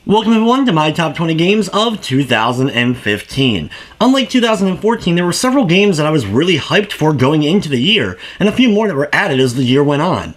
Welcome everyone to my top 20 games of 2015. Unlike 2014, there were several games that I was really hyped for going into the year, and a few more that were added as the year went on.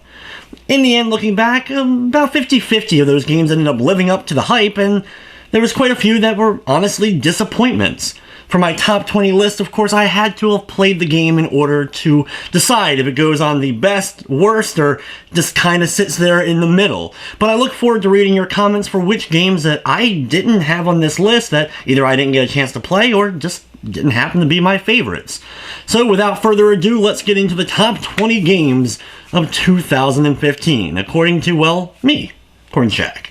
In the end, looking back, about 50-50 of those games ended up living up to the hype, and there was quite a few that were honestly disappointments. For my top 20 list, of course, I had to have played the game in order to decide if it goes on the best, worst, or just kind of sits there in the middle. But I look forward to reading your comments for which games that I didn't have on this list that either I didn't get a chance to play or just didn't happen to be my favorites. So without further ado, let's get into the top 20 games of 2015, according to, well, me, Cornshaq.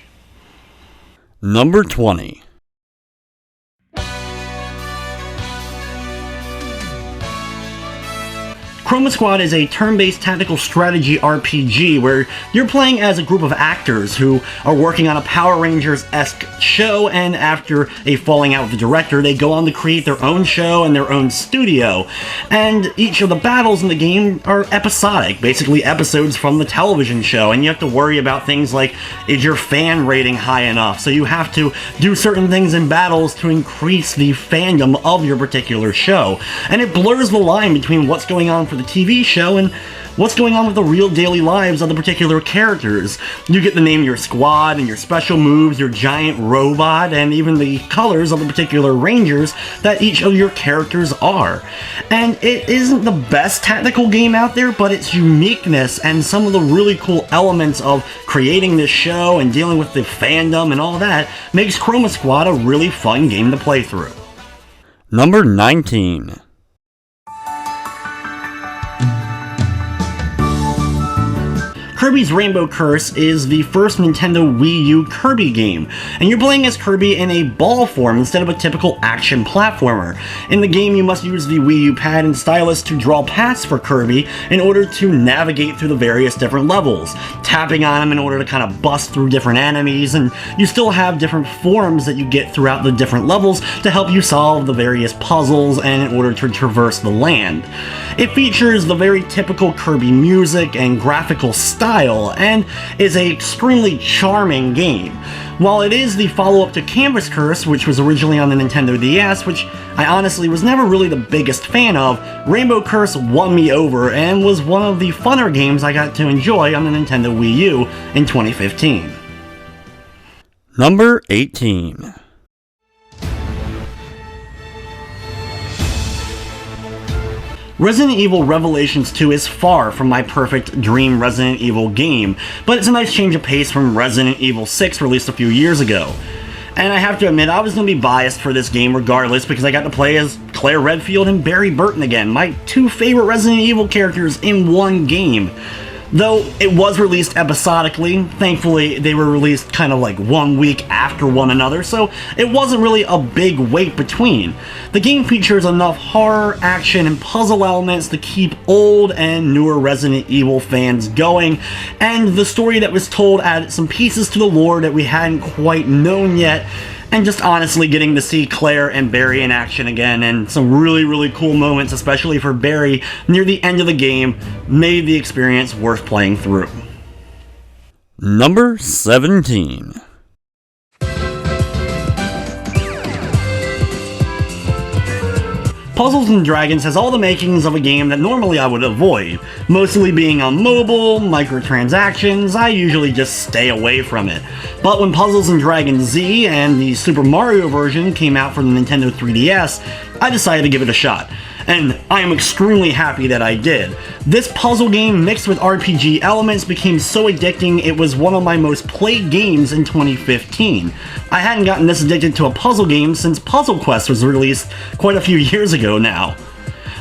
Number 20. Chroma Squad is a turn-based tactical strategy RPG where you're playing as a group of actors who are working on a Power Rangers-esque show, and after a falling out with the director, they go on to create their own show and their own studio. And each of the battles in the game are episodic, basically episodes from the television show, and you have to worry about things like, is your fan rating high enough? So you have to do certain things in battles to increase the fandom of your particular show. And it blurs the line between what's going on for the TV show and what's going on with the real daily lives of the particular characters. You get to name your squad and your special moves, your giant robot, and even the colors of the particular rangers that each of your characters are. And it isn't the best tactical game out there, but its uniqueness and some of the really cool elements of creating this show and dealing with the fandom and all that makes Chroma Squad a really fun game to play through. Number 19. Kirby's Rainbow Curse is the first Nintendo Wii U Kirby game, and you're playing as Kirby in a ball form instead of a typical action platformer. In the game, you must use the Wii U pad and stylus to draw paths for Kirby in order to navigate through the various different levels, tapping on them in order to kind of bust through different enemies, and you still have different forms that you get throughout the different levels to help you solve the various puzzles and in order to traverse the land. It features the very typical Kirby music and graphical style, and is an extremely charming game. While it is the follow-up to Canvas Curse, which was originally on the Nintendo DS, which I honestly was never really the biggest fan of, Rainbow Curse won me over and was one of the funner games I got to enjoy on the Nintendo Wii U in 2015. Number 18. Resident Evil Revelations 2 is far from my perfect dream Resident Evil game, but it's a nice change of pace from Resident Evil 6 released a few years ago. And I have to admit, I was going to be biased for this game regardless because I got to play as Claire Redfield and Barry Burton again, my two favorite Resident Evil characters in one game. Though it was released episodically, thankfully they were released kind of like 1 week after one another, so it wasn't really a big wait between. The game features enough horror, action, and puzzle elements to keep old and newer Resident Evil fans going, and the story that was told added some pieces to the lore that we hadn't quite known yet, and just honestly getting to see Claire and Barry in action again, and some really cool moments, especially for Barry, near the end of the game, made the experience worth playing through. Number 17. Puzzles & Dragons has all the makings of a game that normally I would avoid. Mostly being on mobile, microtransactions, I usually just stay away from it. But when Puzzles & Dragons Z and the Super Mario version came out for the Nintendo 3DS, I decided to give it a shot. And I am extremely happy that I did. This puzzle game mixed with RPG elements became so addicting it was one of my most played games in 2015. I hadn't gotten this addicted to a puzzle game since Puzzle Quest was released quite a few years ago now.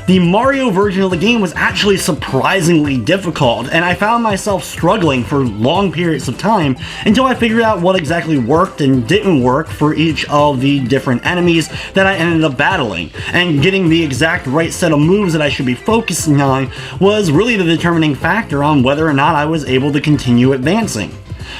The Mario version of the game was actually surprisingly difficult, and I found myself struggling for long periods of time until I figured out what exactly worked and didn't work for each of the different enemies that I ended up battling, and getting the exact right set of moves that I should be focusing on was really the determining factor on whether or not I was able to continue advancing.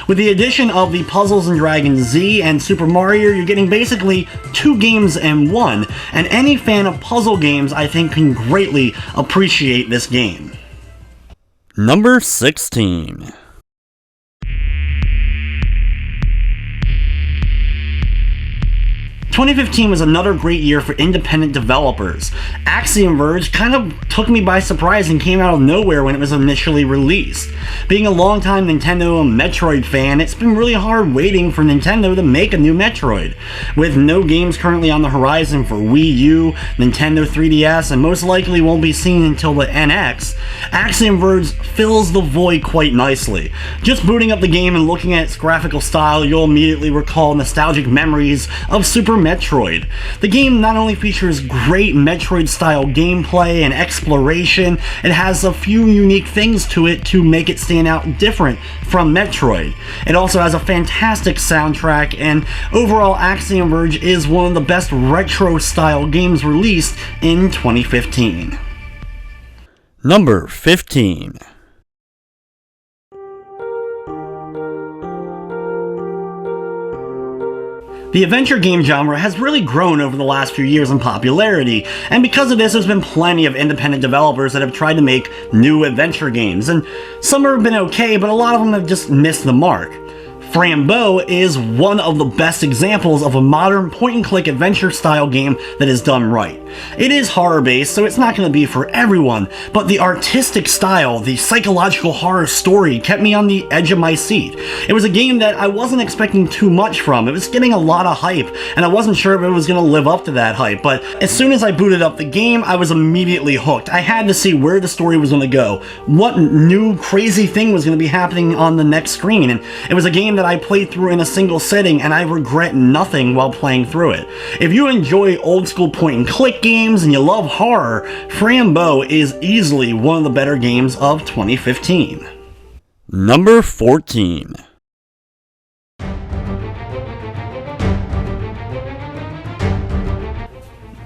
With the addition of the Puzzles & Dragons Z and Super Mario, you're getting basically 2 games in one, and any fan of puzzle games I think can greatly appreciate this game. Number 16. 2015 was another great year for independent developers. Axiom Verge kind of took me by surprise and came out of nowhere when it was initially released. Being a longtime Nintendo and Metroid fan, it's been really hard waiting for Nintendo to make a new Metroid. With no games currently on the horizon for Wii U, Nintendo 3DS, and most likely won't be seen until the NX, Axiom Verge fills the void quite nicely. Just booting up the game and looking at its graphical style, you'll immediately recall nostalgic memories of Super Metroid. The game not only features great Metroid-style gameplay and exploration, it has a few unique things to it to make it stand out different from Metroid. It also has a fantastic soundtrack, and overall Axiom Verge is one of the best retro-style games released in 2015. Number 15. The adventure game genre has really grown over the last few years in popularity, and because of this there's been plenty of independent developers that have tried to make new adventure games, and some have been okay, but a lot of them have just missed the mark. Frambow is one of the best examples of a modern point-and-click adventure-style game that is done right. It is horror-based, so it's not going to be for everyone, but the artistic style, the psychological horror story kept me on the edge of my seat. It was a game that I wasn't expecting too much from. It was getting a lot of hype, and I wasn't sure if it was going to live up to that hype, but as soon as I booted up the game, I was immediately hooked. I had to see where the story was going to go, what new crazy thing was going to be happening on the next screen, and it was a game that I played through in a single sitting, and I regret nothing while playing through it. If you enjoy old school point and click games and you love horror, Frambow is easily one of the better games of 2015. Number 14.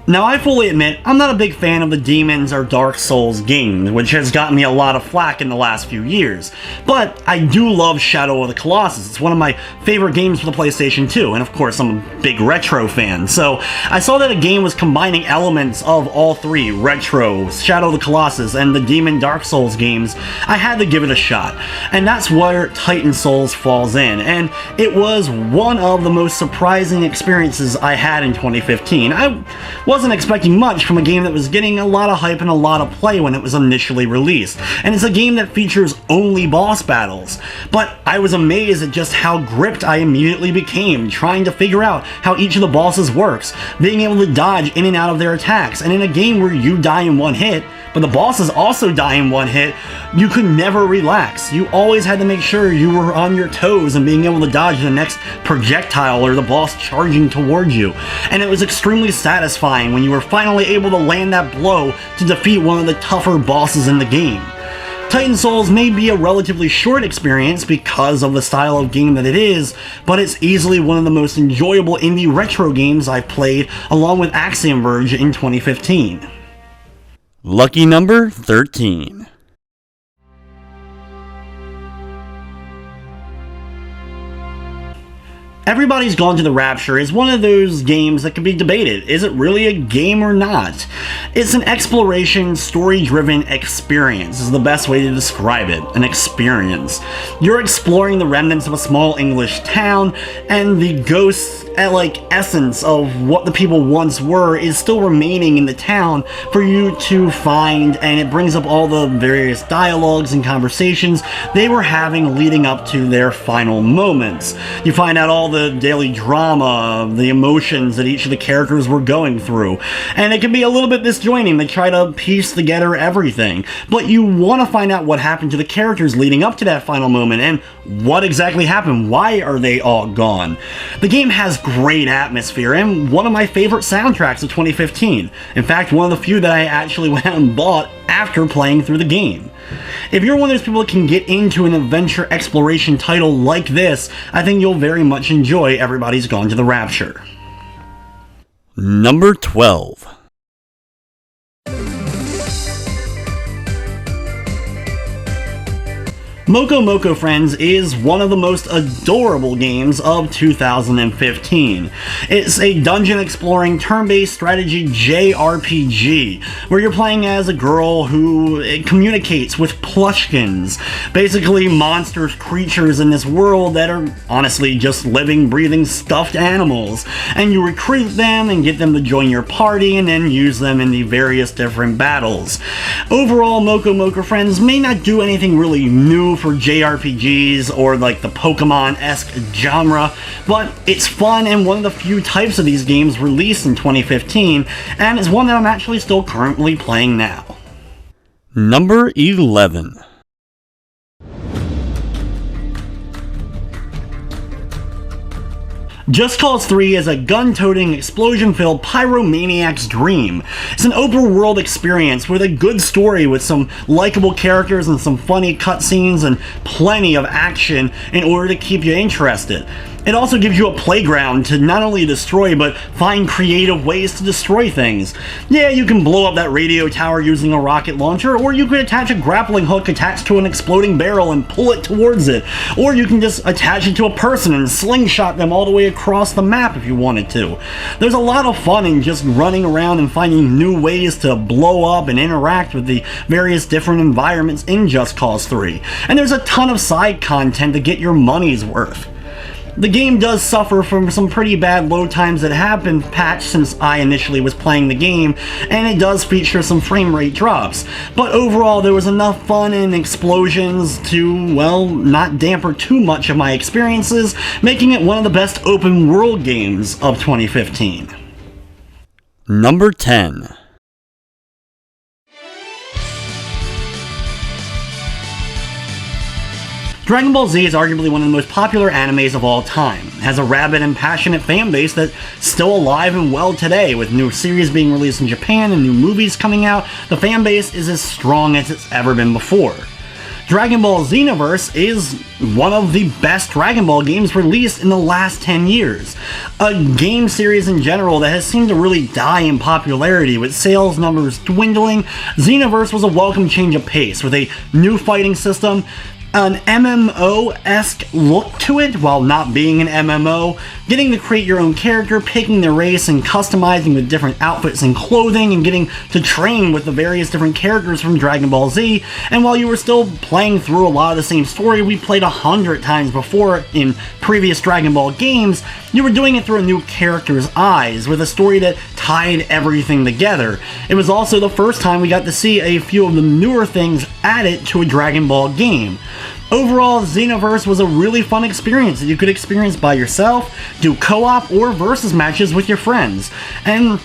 Now, I fully admit, I'm not a big fan of the Demons or Dark Souls game, which has gotten me a lot of flack in the last few years, but I do love Shadow of the Colossus. It's one of my favorite games for the PlayStation 2, and of course I'm a big retro fan, so I saw that a game was combining elements of all three, retro, Shadow of the Colossus, and the Demon Dark Souls games. I had to give it a shot, and that's where Titan Souls falls in, and it was one of the most surprising experiences I had in 2015. I wasn't expecting much from a game that was getting a lot of hype and a lot of play when it was initially released, and it's a game that features only boss battles, but I was amazed at just how gripped I immediately became, trying to figure out how each of the bosses works, being able to dodge in and out of their attacks, and in a game where you die in one hit, but the bosses also die in one hit, you could never relax. You always had to make sure you were on your toes and being able to dodge the next projectile or the boss charging towards you. And it was extremely satisfying when you were finally able to land that blow to defeat one of the tougher bosses in the game. Titan Souls may be a relatively short experience because of the style of game that it is, but it's easily one of the most enjoyable indie retro games I've played, along with Axiom Verge in 2015. Lucky number 13. Everybody's Gone to the Rapture is one of those games that can be debated. Is it really a game or not? It's an exploration, story-driven experience is the best way to describe it. An experience. You're exploring the remnants of a small English town, and the ghosts, essence of what the people once were is still remaining in the town for you to find, and it brings up all the various dialogues and conversations they were having leading up to their final moments. You find out all the daily drama, the emotions that each of the characters were going through, and it can be a little bit disjointing. They try to piece together everything, but you want to find out what happened to the characters leading up to that final moment, and what exactly happened. Why are they all gone? The game has great atmosphere and one of my favorite soundtracks of 2015. In fact, one of the few that I actually went out and bought after playing through the game. If you're one of those people that can get into an adventure exploration title like this, I think you'll very much enjoy Everybody's Gone to the Rapture. Number 12. Moko Moko Friends is one of the most adorable games of 2015. It's a dungeon exploring turn-based strategy JRPG, where you're playing as a girl who communicates with plushkins, basically monsters, creatures in this world that are honestly just living, breathing, stuffed animals, and you recruit them and get them to join your party and then use them in the various different battles. Overall, Moko Moko Friends may not do anything really new for JRPGs or like the Pokemon-esque genre, but it's fun and one of the few types of these games released in 2015, and it's one that I'm actually still currently playing now. Number 11. Just Cause 3 is a gun-toting, explosion-filled pyromaniac's dream. It's an open-world experience with a good story with some likable characters and some funny cutscenes and plenty of action in order to keep you interested. It also gives you a playground to not only destroy, but find creative ways to destroy things. Yeah, you can blow up that radio tower using a rocket launcher, or you could attach a grappling hook attached to an exploding barrel and pull it towards it, or you can just attach it to a person and slingshot them all the way across the map if you wanted to. There's a lot of fun in just running around and finding new ways to blow up and interact with the various different environments in Just Cause 3, and there's a ton of side content to get your money's worth. The game does suffer from some pretty bad load times that have been patched since I initially was playing the game, and it does feature some frame rate drops, but overall there was enough fun and explosions to, well, not damper too much of my experiences, making it one of the best open world games of 2015. Number 10. Dragon Ball Z is arguably one of the most popular animes of all time. It has a rabid and passionate fan base that's still alive and well today, with new series being released in Japan and new movies coming out. The fan base is as strong as it's ever been before. Dragon Ball Xenoverse is one of the best Dragon Ball games released in the last 10 years. A game series in general that has seemed to really die in popularity, with sales numbers dwindling. Xenoverse was a welcome change of pace, with a new fighting system, an MMO-esque look to it while not being an MMO, getting to create your own character, picking the race, and customizing with different outfits and clothing, and getting to train with the various different characters from Dragon Ball Z. And while you were still playing through a lot of the same story we played 100 times before in previous Dragon Ball games, you were doing it through a new character's eyes, with a story that tied everything together. It was also the first time we got to see a few of the newer things added to a Dragon Ball game. Overall, Xenoverse was a really fun experience that you could experience by yourself, do co-op or versus matches with your friends, and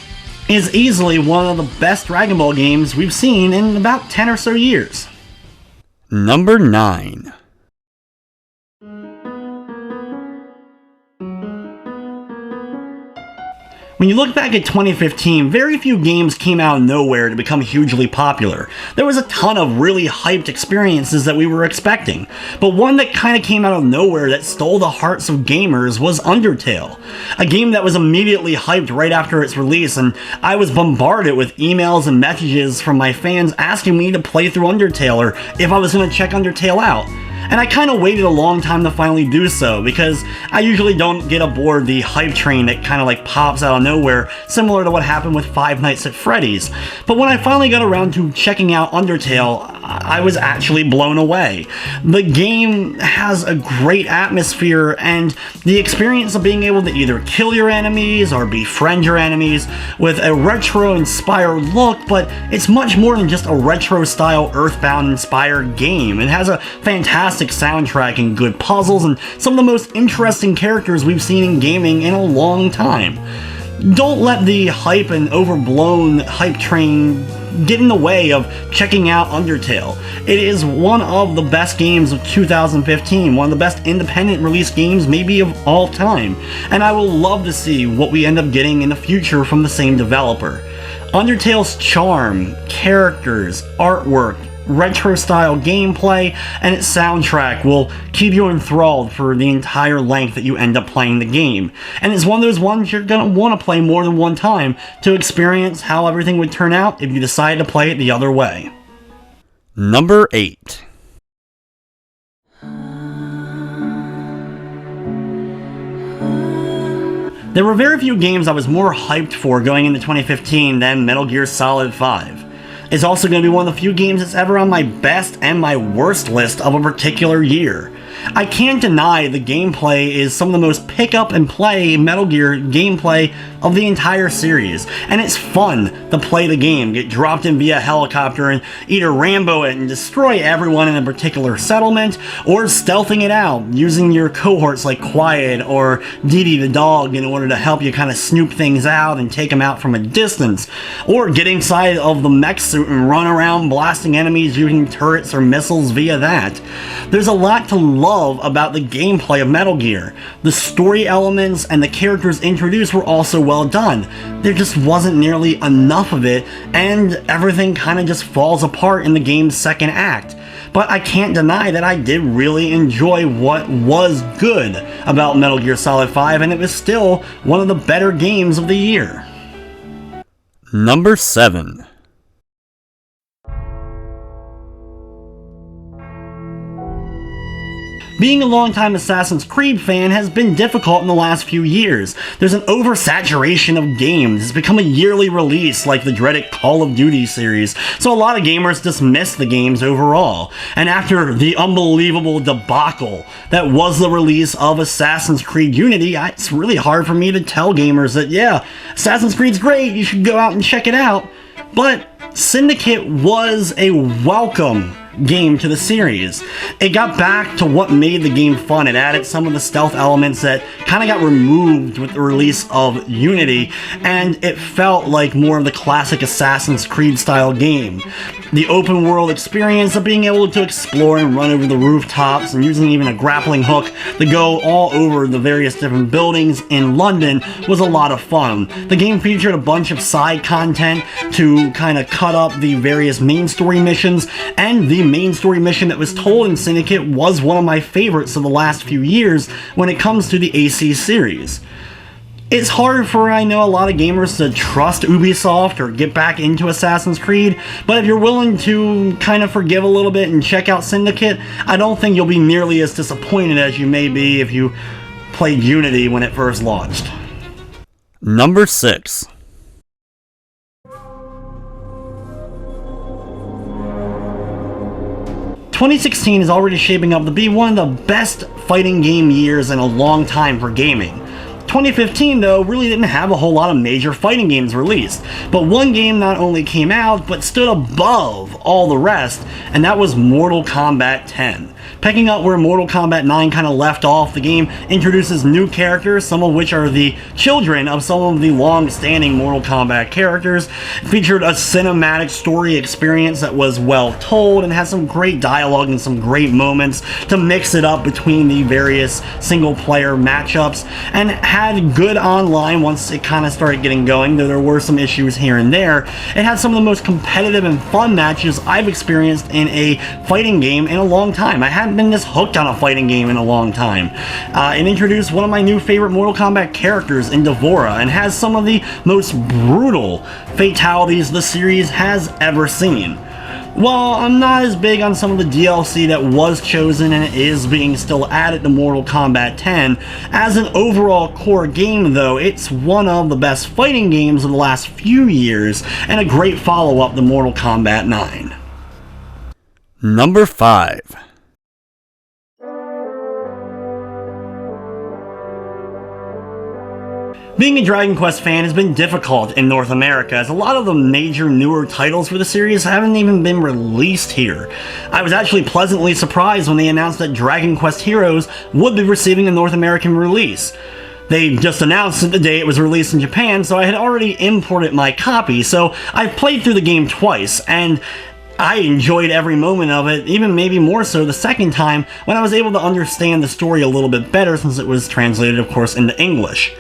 is easily one of the best Dragon Ball games we've seen in about 10 or so years. Number 9. When you look back at 2015, very few games came out of nowhere to become hugely popular. There was a ton of really hyped experiences that we were expecting, but one that kind of came out of nowhere that stole the hearts of gamers was Undertale. A game that was immediately hyped right after its release, and I was bombarded with emails and messages from my fans asking me to play through Undertale or if I was going to check Undertale out. And I kind of waited a long time to finally do so, because I usually don't get aboard the hype train that kind of like pops out of nowhere, similar to what happened with Five Nights at Freddy's. But when I finally got around to checking out Undertale, I was actually blown away. The game has a great atmosphere, and the experience of being able to either kill your enemies or befriend your enemies with a retro-inspired look, but it's much more than just a retro-style Earthbound-inspired game. It has a fantastic soundtrack and good puzzles and some of the most interesting characters we've seen in gaming in a long time. Don't let the hype and overblown hype train get in the way of checking out Undertale. It is one of the best games of 2015, one of the best independent release games maybe of all time, and I will love to see what we end up getting in the future from the same developer. Undertale's charm, characters, artwork, retro-style gameplay, and its soundtrack will keep you enthralled for the entire length that you end up playing the game. And it's one of those ones you're going to want to play more than one time to experience how everything would turn out if you decided to play it the other way. Number 8. There were very few games I was more hyped for going into 2015 than Metal Gear Solid 5. It's also going to be one of the few games that's ever on my best and my worst list of a particular year. I can't deny the gameplay is some of the most pick up and play Metal Gear gameplay of the entire series, and it's fun to play the game, get dropped in via helicopter and either Rambo it and destroy everyone in a particular settlement, or stealthing it out using your cohorts like Quiet or Dee Dee the dog in order to help you kind of snoop things out and take them out from a distance, or get inside of the mech suit and run around blasting enemies using turrets or missiles via that. There's a lot to love about the gameplay of Metal Gear. The story elements and the characters introduced were also well done. There just wasn't nearly enough of it, and everything kind of just falls apart in the game's second act. But I can't deny that I did really enjoy what was good about Metal Gear Solid 5, and it was still one of the better games of the year. Number 7. Being a longtime Assassin's Creed fan has been difficult in the last few years. There's an oversaturation of games. It's become a yearly release like the dreaded Call of Duty series, so a lot of gamers dismiss the games overall. And after the unbelievable debacle that was the release of Assassin's Creed Unity, it's really hard for me to tell gamers that, yeah, Assassin's Creed's great, you should go out and check it out. But Syndicate was a welcome game to the series. It got back to what made the game fun. It added some of the stealth elements that kind of got removed with the release of Unity, and it felt like more of the classic Assassin's Creed style game. The open world experience of being able to explore and run over the rooftops and using even a grappling hook to go all over the various different buildings in London was a lot of fun. The game featured a bunch of side content to kind of cut up the various main story missions, and the main story mission that was told in Syndicate was one of my favorites of the last few years when it comes to the AC series. It's hard for, I know, a lot of gamers to trust Ubisoft or get back into Assassin's Creed, but if you're willing to kind of forgive a little bit and check out Syndicate, I don't think you'll be nearly as disappointed as you may be if you played Unity when it first launched. Number 6. 2016 is already shaping up to be one of the best fighting game years in a long time for gaming. 2015, though, really didn't have a whole lot of major fighting games released, but one game not only came out, but stood above all the rest, and that was Mortal Kombat 10. Picking up where Mortal Kombat 9 kind of left off, the game introduces new characters, some of which are the children of some of the long-standing Mortal Kombat characters. It featured a cinematic story experience that was well told and has some great dialogue and some great moments to mix it up between the various single-player matchups, and had good online once it kind of started getting going, though there were some issues here and there. It had some of the most competitive and fun matches I've experienced in a fighting game in a long time. I hadn't been this hooked on a fighting game in a long time. It introduced one of my new favorite Mortal Kombat characters in D'Vorah, and has some of the most brutal fatalities the series has ever seen. While I'm not as big on some of the DLC that was chosen and is being still added to Mortal Kombat 10, as an overall core game though, it's one of the best fighting games of the last few years, and a great follow-up to Mortal Kombat 9. Number 5. Being a Dragon Quest fan has been difficult in North America, as a lot of the major newer titles for the series haven't even been released here. I was actually pleasantly surprised when they announced that Dragon Quest Heroes would be receiving a North American release. They just announced it the day it was released in Japan, so I had already imported my copy, so I've played through the game twice, and I enjoyed every moment of it, even maybe more so the second time when I was able to understand the story a little bit better, since it was translated, of course, into English.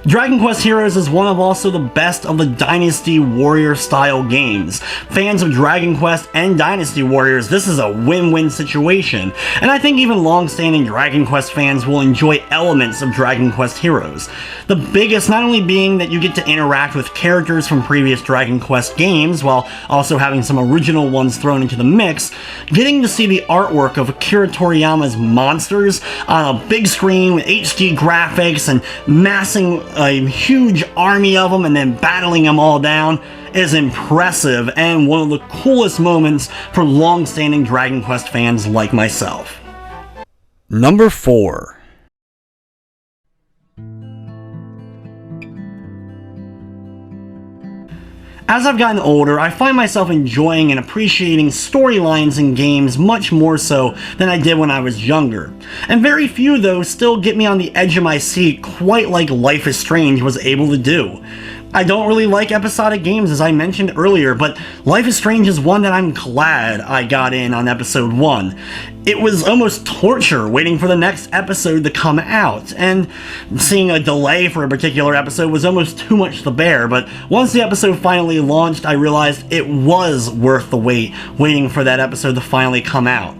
Dragon Quest Heroes is one of also the best of the Dynasty Warrior style games. Fans of Dragon Quest and Dynasty Warriors, this is a win-win situation, and I think even long-standing Dragon Quest fans will enjoy elements of Dragon Quest Heroes. The biggest not only being that you get to interact with characters from previous Dragon Quest games, while also having some original ones thrown into the mix, getting to see the artwork of Akira Toriyama's monsters on a big screen with HD graphics and massing a huge army of them and then battling them all down is impressive and one of the coolest moments for long-standing Dragon Quest fans like myself. Number 4. As I've gotten older, I find myself enjoying and appreciating storylines in games much more so than I did when I was younger. And very few, though, still get me on the edge of my seat quite like Life is Strange was able to do. I don't really like episodic games, as I mentioned earlier, but Life is Strange is one that I'm glad I got in on episode 1. It was almost torture waiting for the next episode to come out, and seeing a delay for a particular episode was almost too much to bear, but once the episode finally launched, I realized it was worth the wait, waiting for that episode to finally come out.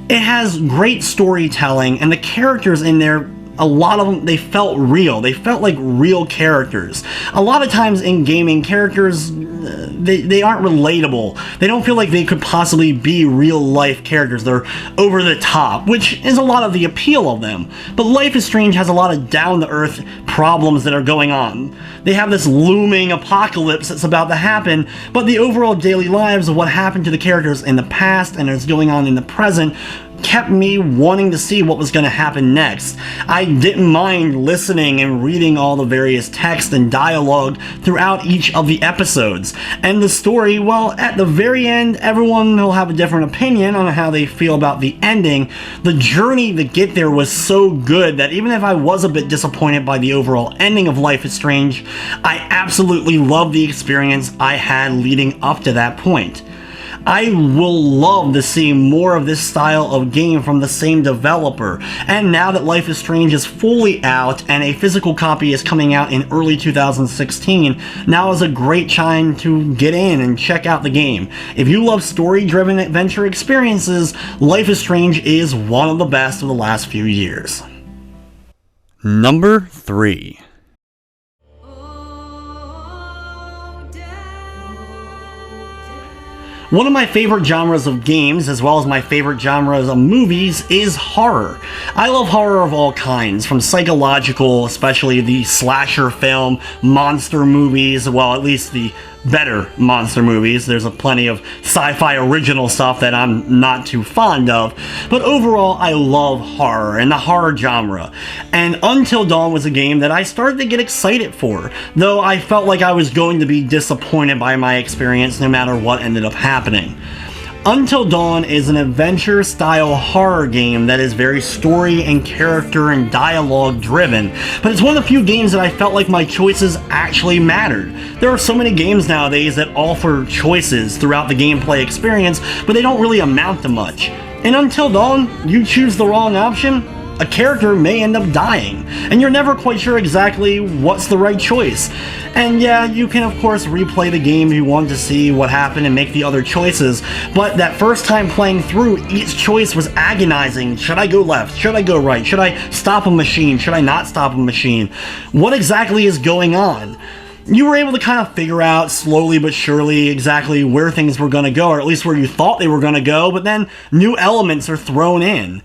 It has great storytelling, and the characters in there, a lot of them, they felt real. They felt like real characters. A lot of times in gaming, characters, they aren't relatable. They don't feel like they could possibly be real-life characters. They're over the top, which is a lot of the appeal of them. But Life is Strange has a lot of down-to-earth problems that are going on. They have this looming apocalypse that's about to happen, but the overall daily lives of what happened to the characters in the past and is going on in the present kept me wanting to see what was going to happen next. I didn't mind listening and reading all the various text and dialogue throughout each of the episodes. And the story, well, at the very end, everyone will have a different opinion on how they feel about the ending. The journey to get there was so good that even if I was a bit disappointed by the overall ending of Life is Strange, I absolutely loved the experience I had leading up to that point. I will love to see more of this style of game from the same developer, and now that Life is Strange is fully out and a physical copy is coming out in early 2016, now is a great time to get in and check out the game. If you love story-driven adventure experiences, Life is Strange is one of the best of the last few years. Number 3. One of my favorite genres of games, as well as my favorite genres of movies, is horror. I love horror of all kinds, from psychological, especially the slasher film, monster movies, well, at least the better monster movies. There's a plenty of sci-fi original stuff that I'm not too fond of, but overall I love horror and the horror genre. And Until Dawn was a game that I started to get excited for, though I felt like I was going to be disappointed by my experience no matter what ended up happening. Until Dawn is an adventure-style horror game that is very story and character and dialogue driven, but it's one of the few games that I felt like my choices actually mattered. There are so many games nowadays that offer choices throughout the gameplay experience, but they don't really amount to much. In Until Dawn, you choose the wrong option, a character may end up dying, and you're never quite sure exactly what's the right choice. And yeah, you can of course replay the game if you want to see what happened and make the other choices, but that first time playing through, each choice was agonizing. Should I go left? Should I go right? Should I stop a machine? Should I not stop a machine? What exactly is going on? You were able to kind of figure out slowly but surely exactly where things were going to go, or at least where you thought they were going to go, but then new elements are thrown in.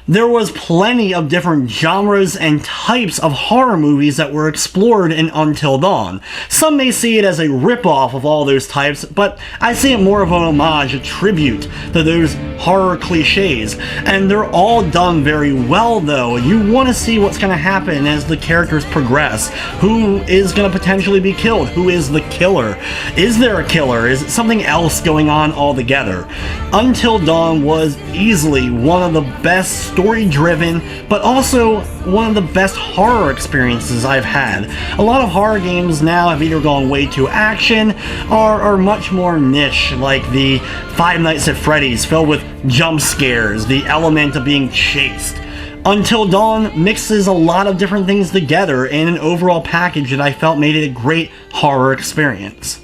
There was plenty of different genres and types of horror movies that were explored in Until Dawn. Some may see it as a ripoff of all those types, but I see it more of an homage, a tribute to those horror cliches, and they're all done very well though. You want to see what's going to happen as the characters progress. Who is going to potentially be killed? Who is the killer? Is there a killer? Is it something else going on altogether? Until Dawn was easily one of the best story-driven, but also one of the best horror experiences I've had. A lot of horror games now have either gone way too action or are much more niche, like the Five Nights at Freddy's, filled with jump scares, the element of being chased. Until Dawn mixes a lot of different things together in an overall package that I felt made it a great horror experience.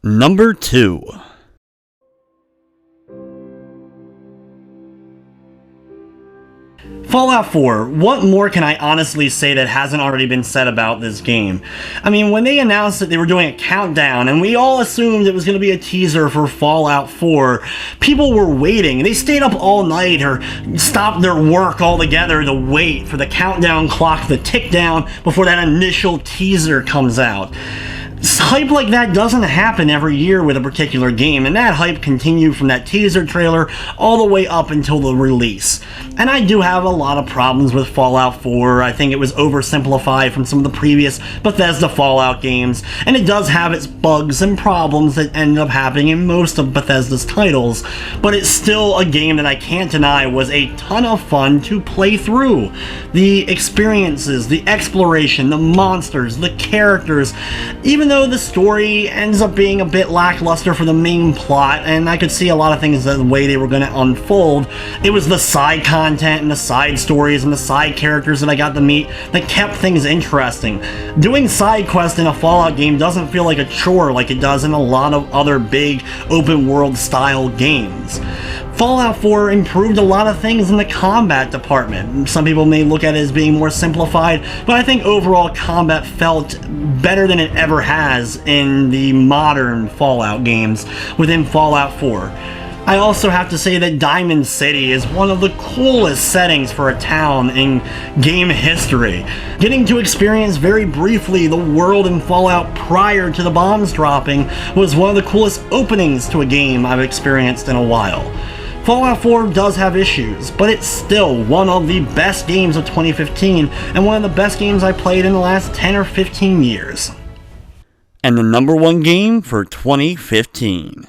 Number 2. Fallout 4, what more can I honestly say that hasn't already been said about this game? I mean, when they announced that they were doing a countdown, and we all assumed it was going to be a teaser for Fallout 4, people were waiting. They stayed up all night or stopped their work altogether to wait for the countdown clock to tick down before that initial teaser comes out. Hype like that doesn't happen every year with a particular game, and that hype continued from that teaser trailer all the way up until the release. And I do have a lot of problems with Fallout 4. I think it was oversimplified from some of the previous Bethesda Fallout games, and it does have its bugs and problems that ended up happening in most of Bethesda's titles, but it's still a game that I can't deny was a ton of fun to play through. The experiences, the exploration, the monsters, the characters, even though the story ends up being a bit lackluster for the main plot, and I could see a lot of things the way they were going to unfold, it was the side content and the side stories and the side characters that I got to meet that kept things interesting. Doing side quests in a Fallout game doesn't feel like a chore like it does in a lot of other big open world style games. Fallout 4 improved a lot of things in the combat department. Some people may look at it as being more simplified, but I think overall combat felt better than it ever has in the modern Fallout games within Fallout 4. I also have to say that Diamond City is one of the coolest settings for a town in game history. Getting to experience very briefly the world in Fallout prior to the bombs dropping was one of the coolest openings to a game I've experienced in a while. Fallout 4 does have issues, but it's still one of the best games of 2015 and one of the best games I played in the last 10 or 15 years. And the number one game for 2015.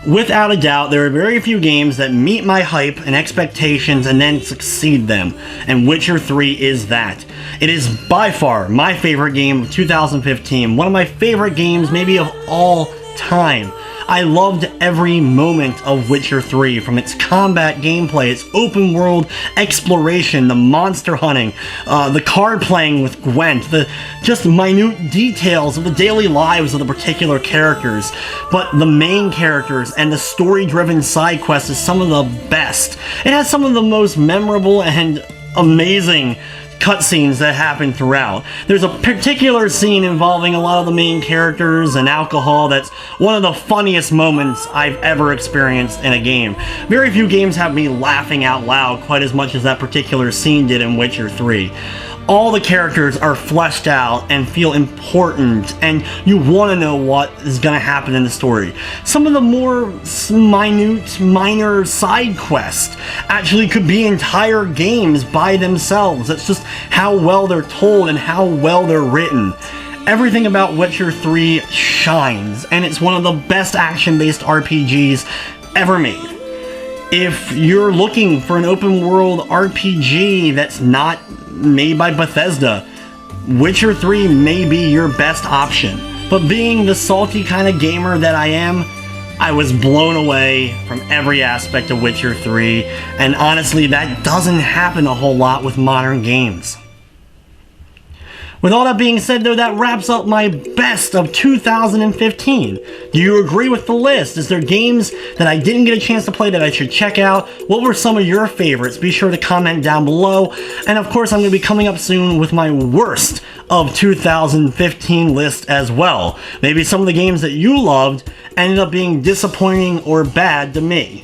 Without a doubt, there are very few games that meet my hype and expectations and then succeed them, and Witcher 3 is that. It is by far my favorite game of 2015, one of my favorite games maybe of all time. I loved every moment of Witcher 3, from its combat gameplay, its open world exploration, the monster hunting, the card playing with Gwent, the just minute details of the daily lives of the particular characters. But the main characters and the story-driven side quests is some of the best. It has some of the most memorable and amazing cutscenes that happen throughout. There's a particular scene involving a lot of the main characters and alcohol that's one of the funniest moments I've ever experienced in a game. Very few games have me laughing out loud quite as much as that particular scene did in Witcher 3. All the characters are fleshed out and feel important, and you want to know what is going to happen in the story. Some of the more minute, minor side quests actually could be entire games by themselves. That's just how well they're told and how well they're written. Everything about Witcher 3 shines, and it's one of the best action-based RPGs ever made. If you're looking for an open world RPG that's not made by Bethesda, Witcher 3 may be your best option. But being the salty kind of gamer that I am, I was blown away from every aspect of Witcher 3, and honestly, that doesn't happen a whole lot with modern games. With all that being said, though, that wraps up my best of 2015. Do you agree with the list? Is there games that I didn't get a chance to play that I should check out? What were some of your favorites? Be sure to comment down below. And of course, I'm going to be coming up soon with my worst of 2015 list as well. Maybe some of the games that you loved ended up being disappointing or bad to me.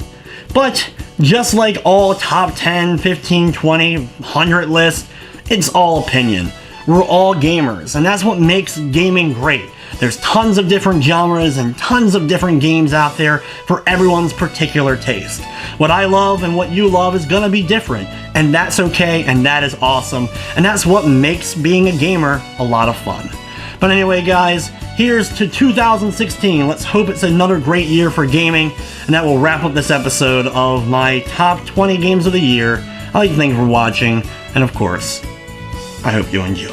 But just like all top 10, 15, 20, 100 lists, it's all opinion. We're all gamers, and that's what makes gaming great. There's tons of different genres and tons of different games out there for everyone's particular taste. What I love and what you love is gonna be different, and that's okay, and that is awesome, and that's what makes being a gamer a lot of fun. But anyway, guys, here's to 2016. Let's hope it's another great year for gaming, and that will wrap up this episode of my top 20 games of the year. I'd like to thank you for watching, and of course, I hope you enjoy.